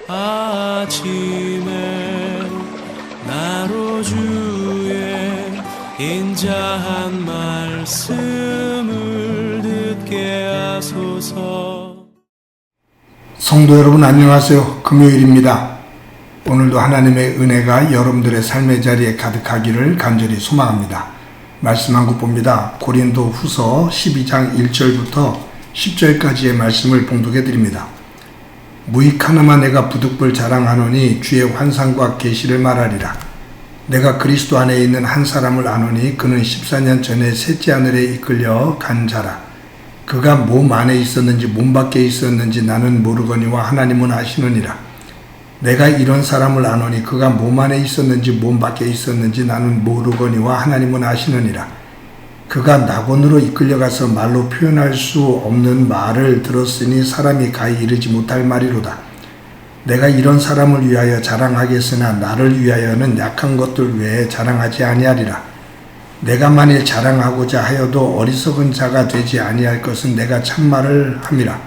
아침에 나로 주의 인자한 말씀을 듣게 하소서. 성도 여러분 안녕하세요. 금요일입니다. 오늘도 하나님의 은혜가 여러분들의 삶의 자리에 가득하기를 간절히 소망합니다. 말씀 한 국 봅니다. 고린도 후서 12장 1절부터 10절까지의 말씀을 봉독해 드립니다. 무익하나마 내가 부득불 자랑하노니 주의 환상과 계시를 말하리라. 내가 그리스도 안에 있는 한 사람을 아노니 그는 14년 전에 셋째 하늘에 이끌려 간 자라. 그가 몸 안에 있었는지 몸 밖에 있었는지 나는 모르거니와 하나님은 아시느니라. 내가 이런 사람을 아노니 그가 몸 안에 있었는지 몸 밖에 있었는지 나는 모르거니와 하나님은 아시느니라. 그가 낙원으로 이끌려가서 말로 표현할 수 없는 말을 들었으니 사람이 가히 이르지 못할 말이로다. 내가 이런 사람을 위하여 자랑하겠으나 나를 위하여는 약한 것들 외에 자랑하지 아니하리라. 내가 만일 자랑하고자 하여도 어리석은 자가 되지 아니할 것은 내가 참말을 함이라.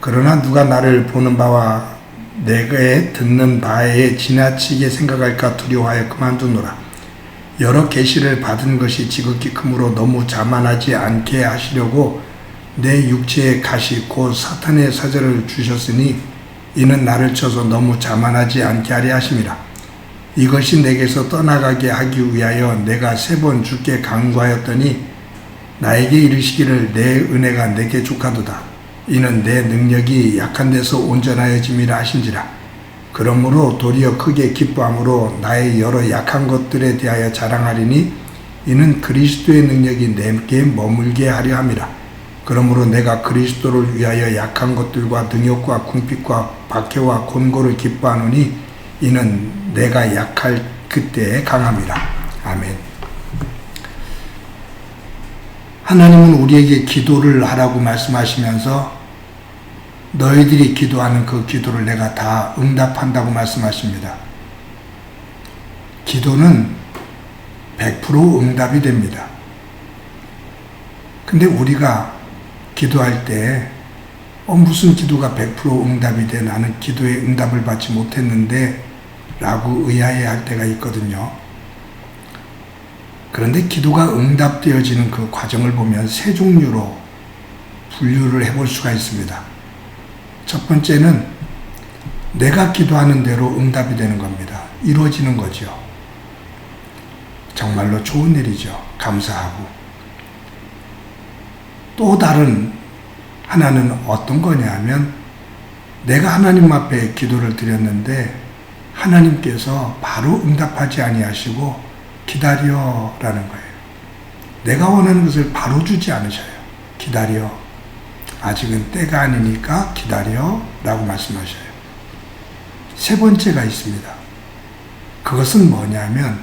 그러나 누가 나를 보는 바와 내가 듣는 바에 지나치게 생각할까 두려워하여 그만두노라. 여러 계시를 받은 것이 지극히 크므로 너무 자만하지 않게 하시려고 내 육체의 가시 곧 사탄의 사절을 주셨으니 이는 나를 쳐서 너무 자만하지 않게 하려 하심이라. 이것이 내게서 떠나가게 하기 위하여 내가 3번 주께 간구하였더니 나에게 이르시기를 내 은혜가 내게 족하도다. 이는 내 능력이 약한 데서 온전하여짐이라 하신지라. 그러므로 도리어 크게 기뻐함으로 나의 여러 약한 것들에 대하여 자랑하리니 이는 그리스도의 능력이 내게 머물게 하려 함이라. 그러므로 내가 그리스도를 위하여 약한 것들과 능욕과 궁핍과 박해와 곤고를 기뻐하노니 이는 내가 약할 그때에 강함이라. 아멘. 하나님은 우리에게 기도를 하라고 말씀하시면서 너희들이 기도하는 그 기도를 내가 다 응답한다고 말씀하십니다. 기도는 100% 응답이 됩니다. 근데 우리가 기도할 때 무슨 기도가 100% 응답이 돼? 나는 기도에 응답을 받지 못했는데 라고 의아해할 때가 있거든요. 그런데 기도가 응답되어지는 그 과정을 보면 3종류로 분류를 해볼 수가 있습니다. 첫 번째는 내가 기도하는 대로 응답이 되는 겁니다. 이루어지는 거죠. 정말로 좋은 일이죠. 감사하고. 또 다른 하나는 어떤 거냐 하면 내가 하나님 앞에 기도를 드렸는데 하나님께서 바로 응답하지 아니하시고 기다려라는 거예요. 내가 원하는 것을 바로 주지 않으셔요. 기다려. 아직은 때가 아니니까 기다려 라고 말씀하셔요. 3번째가 있습니다. 그것은 뭐냐면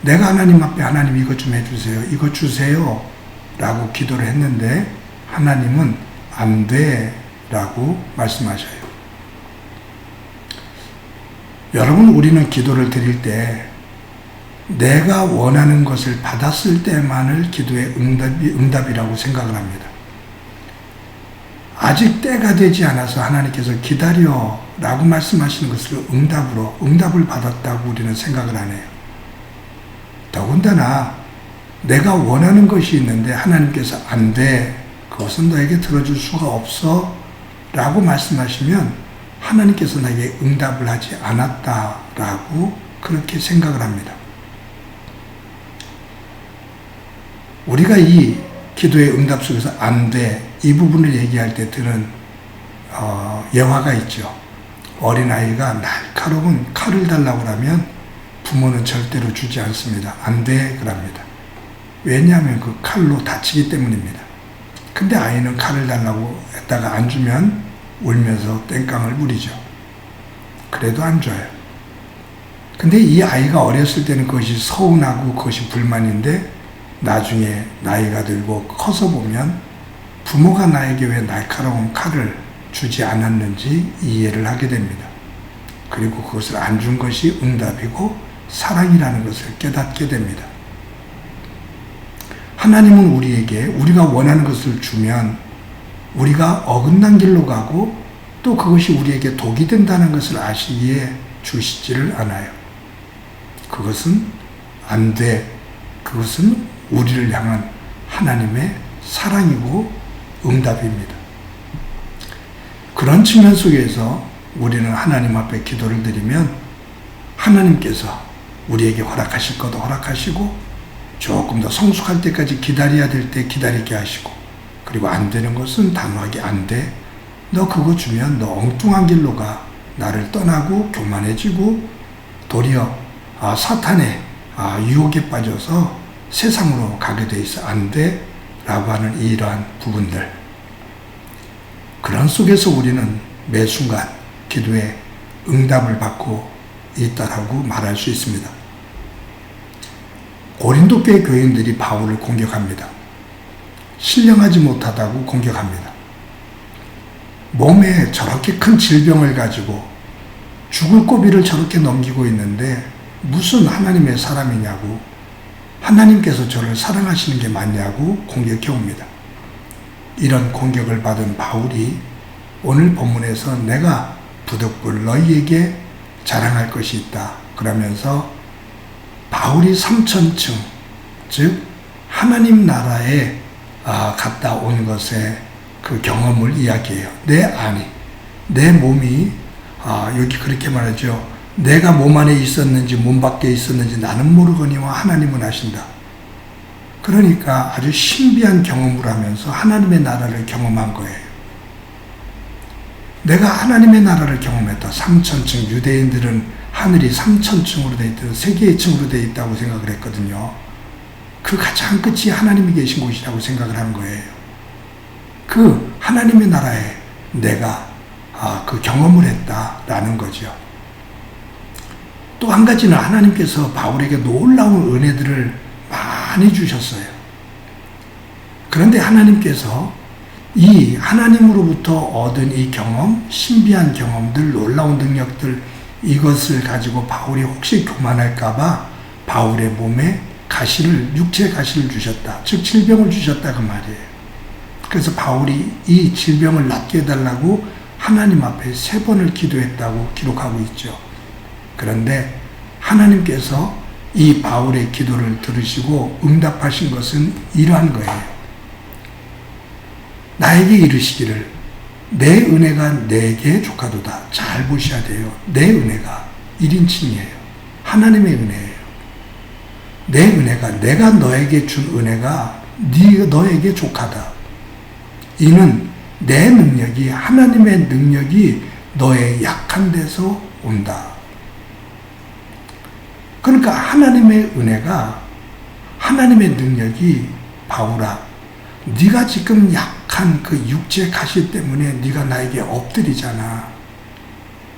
내가 하나님 앞에 하나님 이것 좀 해주세요. 이것 주세요 라고 기도를 했는데 하나님은 안 돼 라고 말씀하셔요. 여러분, 우리는 기도를 드릴 때 내가 원하는 것을 받았을 때만을 기도의 응답이라고 생각을 합니다. 아직 때가 되지 않아서 하나님께서 기다려 라고 말씀하시는 것을 응답을 받았다고 우리는 생각을 안 해요. 더군다나 내가 원하는 것이 있는데 하나님께서 안 돼, 그것은 너에게 들어줄 수가 없어 라고 말씀하시면 하나님께서 나에게 응답을 하지 않았다라고 그렇게 생각을 합니다. 우리가 이 기도의 응답 속에서 안 돼, 이 부분을 얘기할 때 드는 예화가 있죠. 어린아이가 날카로운 칼을 달라고 하면 부모는 절대로 주지 않습니다. 안 돼 그럽니다. 왜냐하면 그 칼로 다치기 때문입니다. 근데 아이는 칼을 달라고 했다가 안 주면 울면서 땡깡을 부리죠. 그래도 안 줘요. 근데 이 아이가 어렸을 때는 그것이 서운하고 그것이 불만인데 나중에 나이가 들고 커서 보면 부모가 나에게 왜 날카로운 칼을 주지 않았는지 이해를 하게 됩니다. 그리고 그것을 안 준 것이 응답이고 사랑이라는 것을 깨닫게 됩니다. 하나님은 우리에게 우리가 원하는 것을 주면 우리가 어긋난 길로 가고 또 그것이 우리에게 독이 된다는 것을 아시기에 주시지를 않아요. 그것은 안 돼. 그것은 우리를 향한 하나님의 사랑이고 응답입니다. 그런 측면 속에서 우리는 하나님 앞에 기도를 드리면 하나님께서 우리에게 허락하실 것도 허락하시고 조금 더 성숙할 때까지 기다려야 될 때 기다리게 하시고, 그리고 안 되는 것은 단호하게 안 돼. 너 그거 주면 너 엉뚱한 길로 가. 나를 떠나고 교만해지고 도리어 사탄의 유혹에 빠져서 세상으로 가게 돼 있어. 안 돼. 라고 하는 이러한 부분들. 그런 속에서 우리는 매 순간 기도에 응답을 받고 있다라고 말할 수 있습니다. 고린도 교회 교인들이 바울을 공격합니다. 신령하지 못하다고 공격합니다. 몸에 저렇게 큰 질병을 가지고 죽을 고비를 저렇게 넘기고 있는데 무슨 하나님의 사람이냐고, 하나님께서 저를 사랑하시는 게 맞냐고 공격해 옵니다. 이런 공격을 받은 바울이 오늘 본문에서 내가 부득불 너희에게 자랑할 것이 있다 그러면서 바울이 삼천층, 즉 하나님 나라에 갔다 온 것의 그 경험을 이야기해요. 내 몸이 여기 그렇게 말하죠. 내가 몸 안에 있었는지 몸 밖에 있었는지 나는 모르거니와 하나님은 아신다. 그러니까 아주 신비한 경험을 하면서 하나님의 나라를 경험한 거예요. 내가 하나님의 나라를 경험했다. 삼천층, 유대인들은 하늘이 삼천층으로 되어 있다, 세계의 층으로 되어 있다고 생각을 했거든요. 그 가장 끝이 하나님이 계신 곳이라고 생각을 한 거예요. 그 하나님의 나라에 내가 그 경험을 했다라는 거죠. 또 한 가지는 하나님께서 바울에게 놀라운 은혜들을 많이 주셨어요. 그런데 하나님께서 이 하나님으로부터 얻은 이 경험, 신비한 경험들, 놀라운 능력들, 이것을 가지고 바울이 혹시 교만할까봐 바울의 몸에 육체 가시를 주셨다. 즉 질병을 주셨다 그 말이에요. 그래서 바울이 이 질병을 낫게 해달라고 하나님 앞에 3번을 기도했다고 기록하고 있죠. 그런데 하나님께서 이 바울의 기도를 들으시고 응답하신 것은 이러한 거예요. 나에게 이르시기를 내 은혜가 내게 족하도다. 잘 보셔야 돼요. 내 은혜가 1인칭이에요. 하나님의 은혜예요. 내 은혜가, 내가 너에게 준 은혜가 너에게 족하다. 이는 내 능력이, 하나님의 능력이 너의 약한 데서 온다. 그러니까 하나님의 은혜가, 하나님의 능력이 바울아, 네가 지금 약한 그 육체 가시 때문에 네가 나에게 엎드리잖아.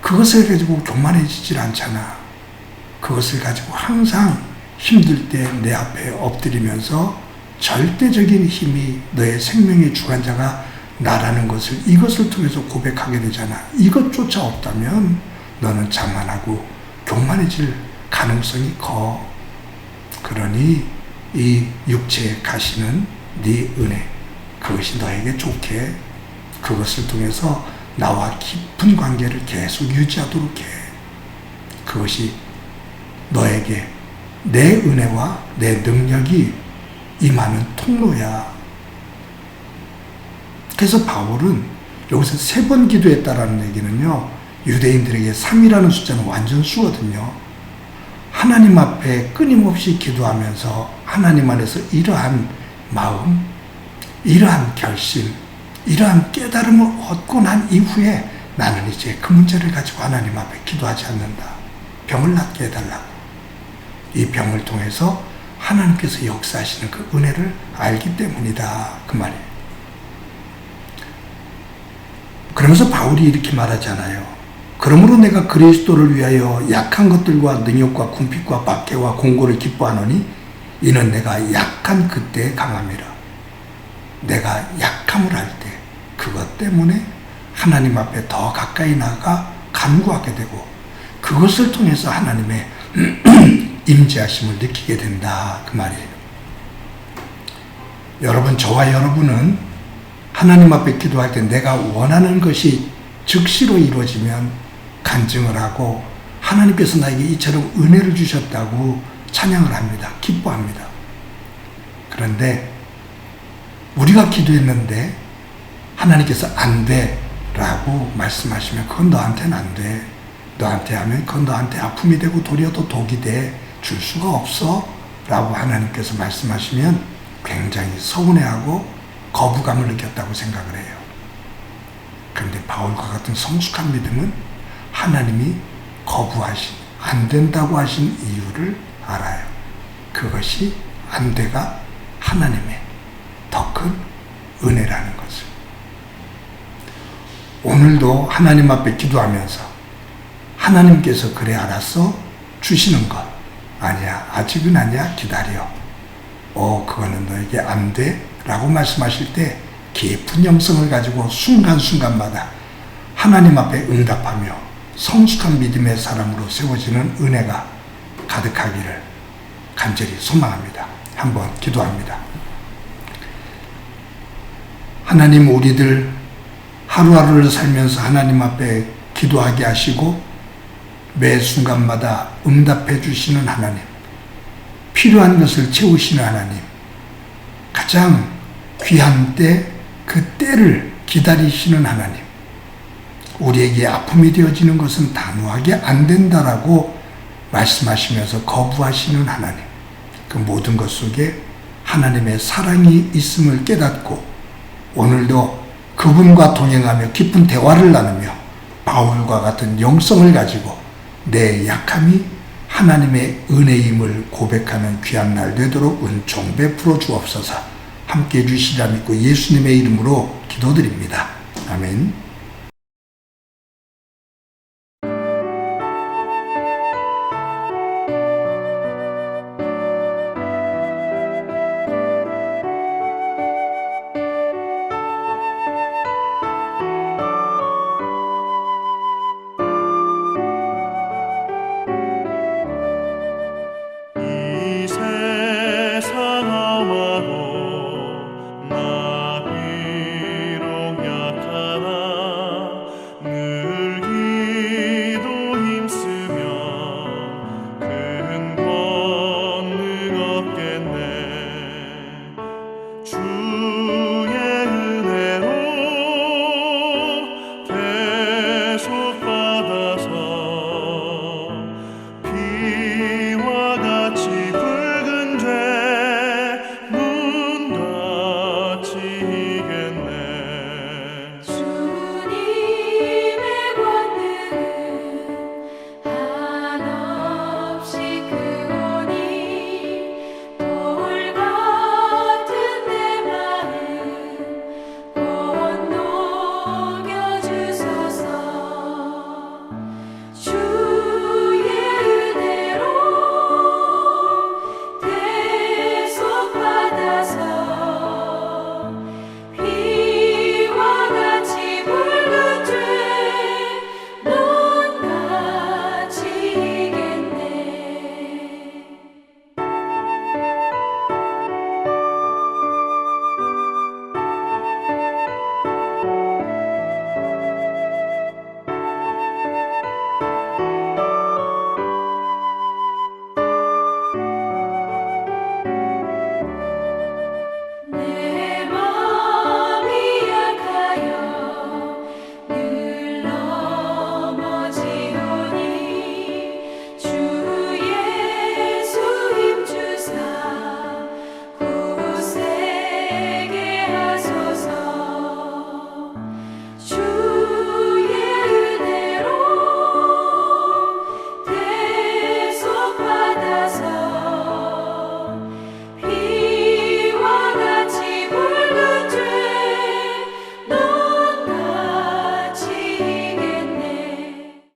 그것을 가지고 교만해지질 않잖아. 그것을 가지고 항상 힘들 때 내 앞에 엎드리면서 절대적인 힘이 너의 생명의 주관자가 나라는 것을, 이것을 통해서 고백하게 되잖아. 이것조차 없다면 너는 자만하고 교만해질 가능성이 커. 그러니 이 육체의 가시는 네 은혜, 그것이 너에게 좋게, 그것을 통해서 나와 깊은 관계를 계속 유지하도록 해. 그것이 너에게 내 은혜와 내 능력이 임하는 통로야. 그래서 바울은 여기서 3번 기도했다라는 얘기는요, 유대인들에게 3이라는 숫자는 완전 수거든요. 하나님 앞에 끊임없이 기도하면서 하나님 안에서 이러한 마음, 이러한 결심, 이러한 깨달음을 얻고 난 이후에 나는 이제 그 문제를 가지고 하나님 앞에 기도하지 않는다. 병을 낫게 해달라고. 이 병을 통해서 하나님께서 역사하시는 그 은혜를 알기 때문이다. 그 말이에요. 그러면서 바울이 이렇게 말하잖아요. 그러므로 내가 그리스도를 위하여 약한 것들과 능욕과 궁핍과 박해와 공고를 기뻐하노니 이는 내가 약한 그때에 강함이라. 내가 약함을 할 때 그것 때문에 하나님 앞에 더 가까이 나아가 간구하게 되고 그것을 통해서 하나님의 임재하심을 느끼게 된다. 그 말이에요. 여러분, 저와 여러분은 하나님 앞에 기도할 때 내가 원하는 것이 즉시로 이루어지면 간증을 하고 하나님께서 나에게 이처럼 은혜를 주셨다고 찬양을 합니다. 기뻐합니다. 그런데 우리가 기도했는데 하나님께서 안 돼 라고 말씀하시면 그건 너한테는 안 돼. 너한테 하면 그건 너한테 아픔이 되고 도리어 더 독이 돼. 줄 수가 없어 라고 하나님께서 말씀하시면 굉장히 서운해하고 거부감을 느꼈다고 생각을 해요. 그런데 바울과 같은 성숙한 믿음은 하나님이 안 된다고 하신 이유를 알아요. 그것이 안 돼가 하나님의 더 큰 은혜라는 것을. 오늘도 하나님 앞에 기도하면서 하나님께서 그래 알았어 주시는 것 아니야 아직은 아니야 기다려 그거는 너에게 안 돼 라고 말씀하실 때 깊은 영성을 가지고 순간순간마다 하나님 앞에 응답하며 성숙한 믿음의 사람으로 세워지는 은혜가 가득하기를 간절히 소망합니다. 한번 기도합니다. 하나님, 우리들 하루하루를 살면서 하나님 앞에 기도하게 하시고 매 순간마다 응답해 주시는 하나님, 필요한 것을 채우시는 하나님, 가장 귀한 때 그 때를 기다리시는 하나님, 우리에게 아픔이 되어지는 것은 단호하게 안 된다라고 말씀하시면서 거부하시는 하나님, 그 모든 것 속에 하나님의 사랑이 있음을 깨닫고 오늘도 그분과 동행하며 깊은 대화를 나누며 바울과 같은 영성을 가지고 내 약함이 하나님의 은혜임을 고백하는 귀한 날 되도록 은총 베풀어 주옵소서. 함께해 주시리라 믿고 예수님의 이름으로 기도드립니다. 아멘.